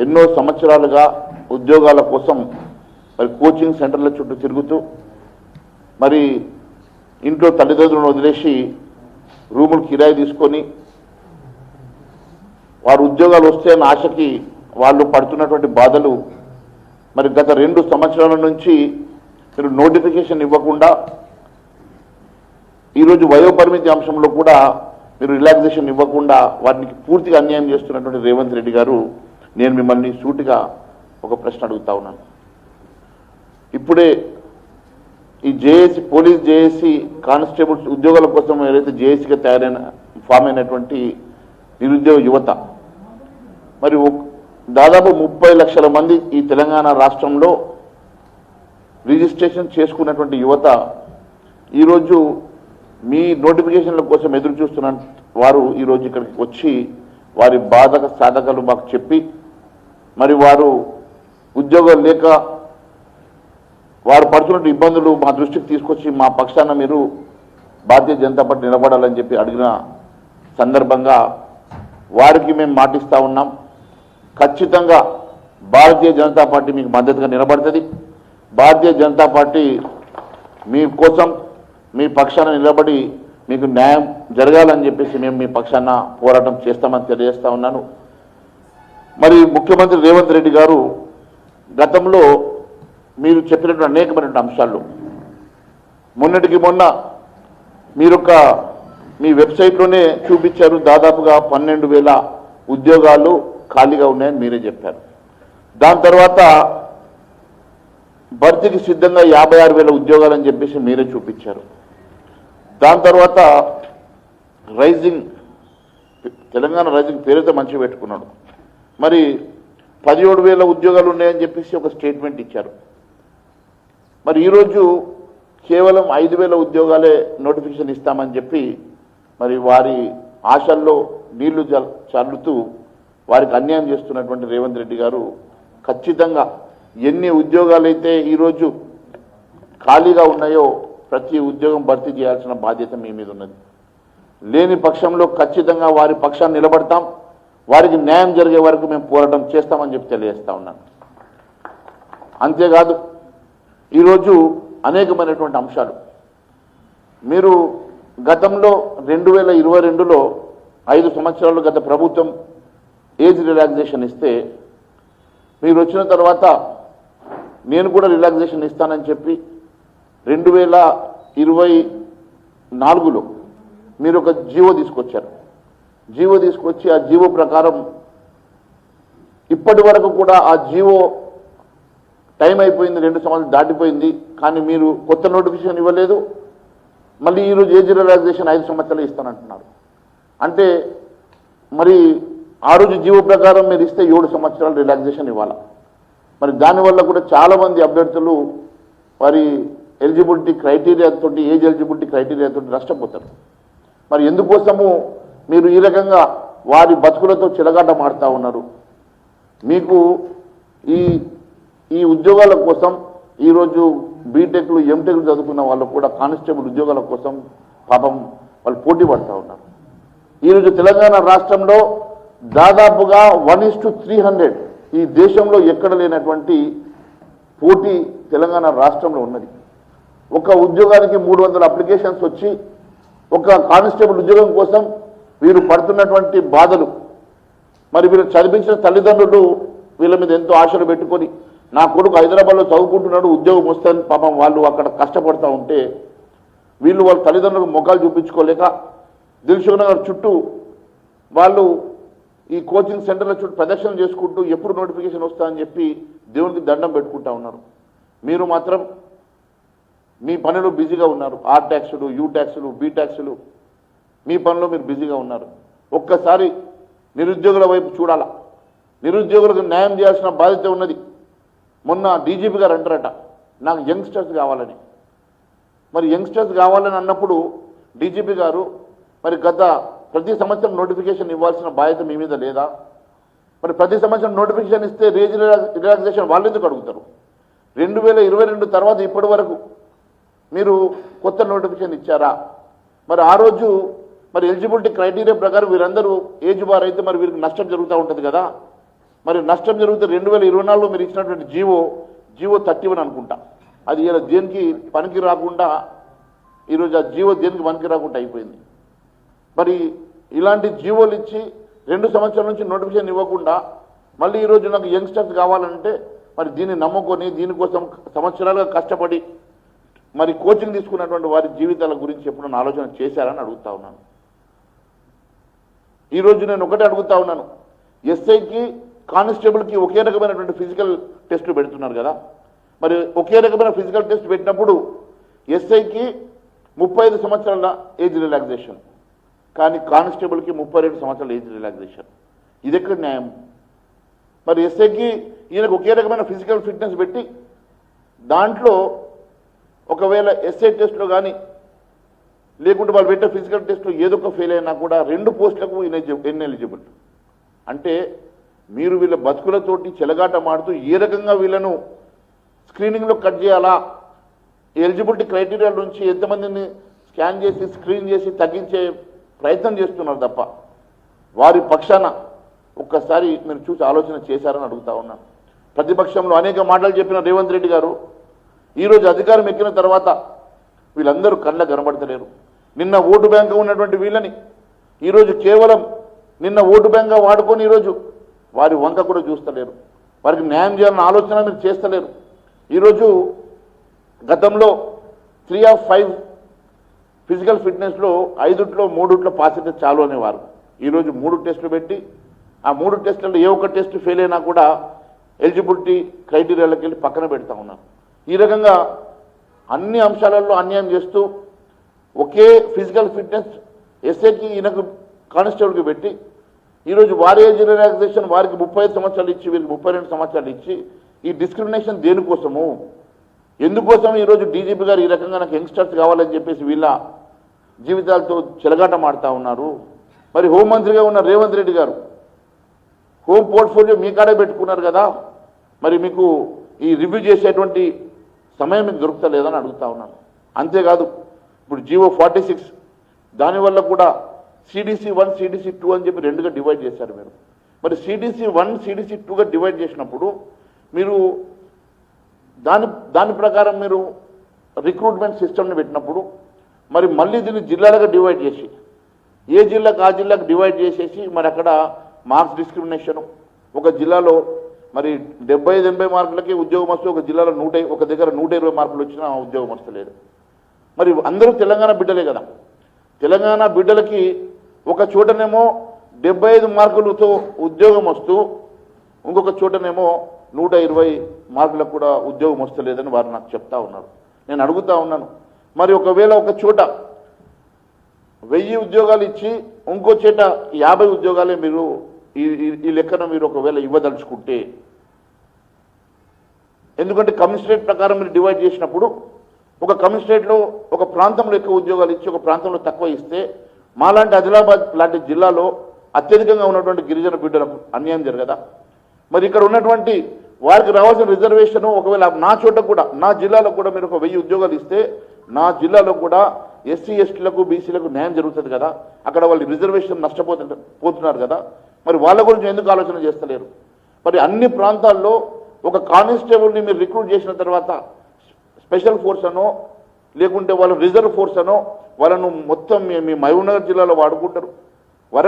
ఎన్నో సంవత్సరాలుగా ఉద్యోగాల కోసం మరి కోచింగ్ సెంటర్ల చుట్టూ తిరుగుతూ మరి ఇంట్లో తల్లిదండ్రులను వదిలేసి రూములు కిరాయి తీసుకొని వారు ఉద్యోగాలు వస్తే అన్న ఆశకి వాళ్ళు పడుతున్నటువంటి బాధలు మరి గత 2 సంవత్సరాల నుంచి మీరు నోటిఫికేషన్ ఇవ్వకుండా ఈరోజు వయోపరిమితి అంశంలో కూడా మీరు రిలాక్సేషన్ ఇవ్వకుండా వాటికి పూర్తిగా అన్యాయం చేస్తున్నటువంటి రేవంత్ రెడ్డి గారు, నేను మిమ్మల్ని సూటిగా ఒక ప్రశ్న అడుగుతా ఉన్నాను. ఇప్పుడే ఈ జేఏసీ, పోలీస్ జేఏసీ, కానిస్టేబుల్స్ ఉద్యోగాల కోసం ఏదైతే జేఏసీగా ఫామ్ అయినటువంటి నిరుద్యోగ యువత మరి దాదాపు 30 లక్షల మంది ఈ తెలంగాణ రాష్ట్రంలో రిజిస్ట్రేషన్ చేసుకున్నటువంటి యువత ఈరోజు మీ నోటిఫికేషన్ల కోసం ఎదురు చూస్తున్న వారు ఈరోజు ఇక్కడికి వచ్చి వారి బాధక సాధకాలు మాకు చెప్పి మరి వారు ఉద్యోగం లేక వారు పడుతున్న ఇబ్బందులు మా దృష్టికి తీసుకొచ్చి మా పక్షాన మీరు భారతీయ జనతా పార్టీ నిలబడాలని చెప్పి అడిగిన సందర్భంగా వారికి మేము మాటిస్తూ ఉన్నాం. ఖచ్చితంగా భారతీయ జనతా పార్టీ మీకు మద్దతుగా నిలబడుతుంది. భారతీయ జనతా పార్టీ మీ కోసం మీ పక్షాన నిలబడి మీకు న్యాయం జరగాలని చెప్పేసి మేము మీ పక్షాన పోరాటం చేస్తామని తెలియజేస్తా ఉన్నాను. మరి ముఖ్యమంత్రి రేవంత్ రెడ్డి గారు గతంలో మీరు చెప్పినటువంటి అనేకమైనటువంటి అంశాలు మొన్నటికి మొన్న మీ వెబ్సైట్లోనే చూపించారు. దాదాపుగా 12,000 ఉద్యోగాలు ఖాళీగా ఉన్నాయని మీరే చెప్పారు. దాని తర్వాత భర్తీకి సిద్ధంగా 56,000 ఉద్యోగాలు అని చెప్పేసి మీరే చూపించారు. దాని తర్వాత తెలంగాణ రైజింగ్ పేరుతో మంచిగా పెట్టుకున్నాడు. మరి 17,000 ఉద్యోగాలు ఉన్నాయని చెప్పేసి ఒక స్టేట్మెంట్ ఇచ్చారు. మరి ఈరోజు కేవలం 5,000 ఉద్యోగాలే నోటిఫికేషన్ ఇస్తామని చెప్పి మరి వారి ఆశల్లో నీళ్లు చల్లుతూ వారికి అన్యాయం చేస్తున్నటువంటి రేవంత్ రెడ్డి గారు ఖచ్చితంగా ఎన్ని ఉద్యోగాలైతే ఈరోజు ఖాళీగా ఉన్నాయో ప్రతి ఉద్యోగం భర్తీ చేయాల్సిన బాధ్యత మీ మీద ఉన్నది. లేని పక్షంలో ఖచ్చితంగా వారి పక్షాన్ని నిలబడతాం. వారికి న్యాయం జరిగే వరకు మేము పోరాటం చేస్తామని చెప్పి తెలియజేస్తా ఉన్నాను. అంతేకాదు ఈరోజు అనేకమైనటువంటి అంశాలు మీరు గతంలో 2022లో 5 సంవత్సరాలు గత ప్రభుత్వం ఏజ్ రిలాక్సేషన్ ఇస్తే మీరు వచ్చిన తర్వాత నేను కూడా రిలాక్సేషన్ ఇస్తానని చెప్పి 2024లో మీరు ఒక జీవో తీసుకొచ్చారు. జీవో తీసుకొచ్చి ఆ జీవో ప్రకారం ఇప్పటి వరకు కూడా ఆ జీవో టైం అయిపోయింది, 2 సంవత్సరాలు దాటిపోయింది. కానీ మీరు కొత్త నోటిఫికేషన్ ఇవ్వలేదు. మళ్ళీ ఈరోజు ఏజ్ రిలాక్సేషన్ 5 సంవత్సరాలు ఇస్తానంటున్నారు. అంటే మరి ఆ రోజు జీవో ప్రకారం మీరు ఇస్తే 7 సంవత్సరాలు రిలాక్సేషన్ ఇవ్వాలి. మరి దానివల్ల కూడా చాలామంది అభ్యర్థులు వారి ఎలిజిబిలిటీ క్రైటీరియాతో, ఏజ్ ఎలిజిబిలిటీ క్రైటీరియాతో నష్టపోతారు. మరి ఎందుకోసము మీరు ఈ రకంగా వారి బతుకులతో చిలగాట మాడుతూ ఉన్నారు? మీకు ఈ ఉద్యోగాల కోసం ఈరోజు బీటెక్లు, ఎంటెక్లు చదువుకున్న వాళ్ళు కూడా కానిస్టేబుల్ ఉద్యోగాల కోసం పాపం వాళ్ళు పోటీ పడుతూ ఉన్నారు. ఈరోజు తెలంగాణ రాష్ట్రంలో దాదాపుగా 1:300 ఈ దేశంలో ఎక్కడ లేనటువంటి పోటీ తెలంగాణ రాష్ట్రంలో ఉన్నది. ఒక ఉద్యోగానికి 300 అప్లికేషన్స్ వచ్చి ఒక కానిస్టేబుల్ ఉద్యోగం కోసం వీరు పడుతున్నటువంటి బాధలు, మరి వీరు చదివించిన తల్లిదండ్రులు వీళ్ళ మీద ఎంతో ఆశలు పెట్టుకొని నా కొడుకు హైదరాబాద్లో చదువుకుంటున్నాడు, ఉద్యోగం వస్తుందని పాపం వాళ్ళు అక్కడ కష్టపడుతూ ఉంటే వీళ్ళు వాళ్ళ తల్లిదండ్రులకు మొఖాలు చూపించుకోలేక దిల్సుఖ్ నగర్ చుట్టూ వాళ్ళు ఈ కోచింగ్ సెంటర్ల చుట్టూ ప్రదర్శన చేసుకుంటూ ఎప్పుడు నోటిఫికేషన్ వస్తుందని చెప్పి దేవునికి దండం పెట్టుకుంటా ఉన్నారు. మీరు మాత్రం మీ పనిలో బిజీగా ఉన్నారు. ఆర్ ట్యాక్సులు, యూ ట్యాక్సులు, బీ ట్యాక్సులు, మీ పనిలో మీరు బిజీగా ఉన్నారు. ఒక్కసారి నిరుద్యోగుల వైపు చూడాలా. నిరుద్యోగులకు న్యాయం చేయాల్సిన బాధ్యత ఉన్నది. మొన్న డీజీపీ గారు అంటారట నాకు యంగ్స్టర్స్ కావాలని. మరి యంగ్స్టర్స్ కావాలని అన్నప్పుడు డీజీపీ గారు మరి ప్రతి సంవత్సరం నోటిఫికేషన్ ఇవ్వాల్సిన బాధ్యత మీ మీద లేదా? మరి ప్రతి సంవత్సరం నోటిఫికేషన్ ఇస్తే రేజ్ రిలాక్సేషన్ వాళ్ళు ఎందుకు అడుగుతారు? 2022 తర్వాత ఇప్పటి వరకు మీరు కొత్త నోటిఫికేషన్ ఇచ్చారా? మరి ఆ రోజు మరి ఎలిజిబిలిటీ క్రైటీరియా ప్రకారం వీరందరూ ఏజ్ బార్ అయితే మరి వీరికి నష్టం జరుగుతూ ఉంటుంది కదా. మరి నష్టం జరిగితే 2024లో మీరు ఇచ్చినటువంటి జీవో 31 అనుకుంటా, అది ఇలా దేనికి పనికి రాకుండా ఈరోజు ఆ జీవో దేనికి పనికి రాకుండా అయిపోయింది. మరి ఇలాంటి జీవోలు ఇచ్చి 2 సంవత్సరాల నుంచి నోటిఫికేషన్ ఇవ్వకుండా మళ్ళీ ఈరోజు నాకు యంగ్స్టర్స్ కావాలంటే మరి దీన్ని నమ్ముకొని దీనికోసం సంవత్సరాలుగా కష్టపడి మరి కోచింగ్ తీసుకున్నటువంటి వారి జీవితాల గురించి ఎప్పుడైనా ఆలోచన చేశారని అడుగుతా ఉన్నాను. ఈరోజు నేను ఒకటే అడుగుతా ఉన్నాను, ఎస్ఐకి కానిస్టేబుల్కి ఒకే రకమైనటువంటి ఫిజికల్ టెస్ట్ పెడుతున్నారు కదా, మరి ఒకే రకమైన ఫిజికల్ టెస్ట్ పెట్టినప్పుడు ఎస్ఐకి 35 సంవత్సరాల ఏజ్ రిలాక్సేషన్, కానీ కానిస్టేబుల్కి 32 సంవత్సరాల ఏజ్ రిలాక్సేషన్. ఇది ఎక్కడ న్యాయం? మరి ఎస్ఐకి ఈయనకు ఒకే రకమైన ఫిజికల్ ఫిట్నెస్ పెట్టి దాంట్లో ఒకవేళ ఎస్ఐ టెస్ట్లో కానీ లేకుంటే వాళ్ళు పెట్టే ఫిజికల్ టెస్ట్లో ఏదో ఒక ఫెయిల్ అయినా కూడా 2 పోస్టులకు ఇన్ఎలిజిబుల్. అంటే మీరు వీళ్ళ బతుకులతోటి చెలగాట మాడుతూ ఏ రకంగా వీళ్ళను స్క్రీనింగ్లో కట్ చేయాలా, ఎలిజిబిలిటీ క్రైటీరియా నుంచి ఎంతమందిని స్కాన్ చేసి స్క్రీన్ చేసి తగ్గించే ప్రయత్నం చేస్తున్నారు తప్ప వారి పక్షాన ఒక్కసారి మీరు చూసి ఆలోచన చేశారని అడుగుతా ఉన్నాను. ప్రతిపక్షంలో అనేక మాటలు చెప్పిన రేవంత్ రెడ్డి గారు ఈరోజు అధికారం ఎక్కిన తర్వాత వీళ్ళందరూ కళ్ళ కనబడతలేరు. నిన్న ఓటు బ్యాంకు ఉన్నటువంటి వీళ్ళని ఈరోజు కేవలం నిన్న ఓటు బ్యాంక్గా వాడుకొని ఈరోజు వారి వంక కూడా చూస్తలేరు, వారికి న్యాయం చేయాలన్న ఆలోచన మీరు చేస్తలేరు. ఈరోజు గతంలో 3 of 5 ఫిజికల్ ఫిట్నెస్లో 5ట్లో 3ట్లో పాస్ అయితే చాలు అనేవారు. ఈరోజు 3 టెస్టులు పెట్టి ఆ 3 టెస్టులలో ఏ ఒక్క టెస్ట్ ఫెయిల్ అయినా కూడా ఎలిజిబిలిటీ క్రైటీరియాలకు వెళ్ళి పక్కన పెడతా ఉన్నారు. ఈ రకంగా అన్ని అంశాలలో అన్యాయం చేస్తూ ఒకే ఫిజికల్ ఫిట్నెస్ ఎస్ఐకి ఈయనకు కానిస్టేబుల్కి పెట్టి ఈరోజు వారి ఏజ్ రిలాక్సేషన్ వారికి 35 సంవత్సరాలు ఇచ్చి వీరికి 32 సంవత్సరాలు ఇచ్చి ఈ డిస్క్రిమినేషన్ దేనికోసము, ఎందుకోసం ఈరోజు డీజీపీ గారు ఈ రకంగా నాకు యంగ్స్టర్స్ కావాలని చెప్పేసి వీళ్ళ జీవితాలతో చెలగాట మాడుతూ ఉన్నారు. మరి హోంమంత్రిగా ఉన్న రేవంత్ రెడ్డి గారు హోమ్ పోర్ట్ఫోలియో మీ కాడే పెట్టుకున్నారు కదా, మరి మీకు ఈ రివ్యూ చేసేటువంటి సమయం మీకు దొరుకుతలేదని అడుగుతా ఉన్నాను. అంతేకాదు ఇప్పుడు జీవో 46 దానివల్ల కూడా CDC 1 CDC 2 అని చెప్పి 2గా డివైడ్ చేశారు మీరు. మరి CDC 1 CDC 2గా డివైడ్ చేసినప్పుడు మీరు దాని ప్రకారం మీరు రిక్రూట్మెంట్ సిస్టమ్ని పెట్టినప్పుడు మరి మళ్ళీ దీన్ని జిల్లాలుగా డివైడ్ చేసి ఏ జిల్లాకు ఆ జిల్లాకు డివైడ్ చేసేసి మరి అక్కడ మార్క్స్ డిస్క్రిమినేషను, ఒక జిల్లాలో మరి 70-80 మార్కులకి ఉద్యోగం వస్తే ఒక జిల్లాలో ఒక దగ్గర 120 మార్కులు వచ్చినా ఉద్యోగం వస్తలేదు. మరి అందరూ తెలంగాణ బిడ్డలే కదా, తెలంగాణ బిడ్డలకి ఒక చోటనేమో 75 మార్కులతో ఉద్యోగం వస్తూ ఇంకొక చోటనేమో 120 మార్కులకు కూడా ఉద్యోగం వస్తలేదని వారు నాకు చెప్తా ఉన్నారు. నేను అడుగుతా ఉన్నాను, మరి ఒకవేళ ఒక చోట 1000 ఉద్యోగాలు ఇచ్చి ఇంకో చోట 50 ఉద్యోగాలే మీరు ఈ లెక్కన మీరు ఒకవేళ ఇవ్వదలుచుకుంటే, ఎందుకంటే కమిషనరేట్ ప్రకారం మీరు డివైడ్ చేసినప్పుడు ఒక కమిషనరేట్లో ఒక ప్రాంతంలో ఎక్కువ ఉద్యోగాలు ఇచ్చి ఒక ప్రాంతంలో తక్కువ ఇస్తే మాలాంటి ఆదిలాబాద్ లాంటి జిల్లాలో అత్యధికంగా ఉన్నటువంటి గిరిజన బిడ్డలకు అన్యాయం జరగదా? మరి ఇక్కడ ఉన్నటువంటి వారికి రావాల్సిన రిజర్వేషన్ ఒకవేళ నా చోట కూడా నా జిల్లాలో కూడా మీరు ఒక 1000 ఉద్యోగాలు ఇస్తే నా జిల్లాలో కూడా ఎస్సీ ఎస్టీలకు బీసీలకు న్యాయం జరుగుతుంది కదా, అక్కడ వాళ్ళు రిజర్వేషన్ పోతున్నారు కదా, మరి వాళ్ళ గురించి ఎందుకు ఆలోచన చేస్తలేరు? మరి అన్ని ప్రాంతాల్లో ఒక కానిస్టేబుల్ని మీరు రిక్రూట్ చేసిన తర్వాత స్పెషల్ ఫోర్స్ అనో లేకుంటే వాళ్ళ రిజర్వ్ ఫోర్స్ అనో వాళ్ళను మొత్తం మీ మహబూబ్నగర్ జిల్లాలో వాడుకుంటారు.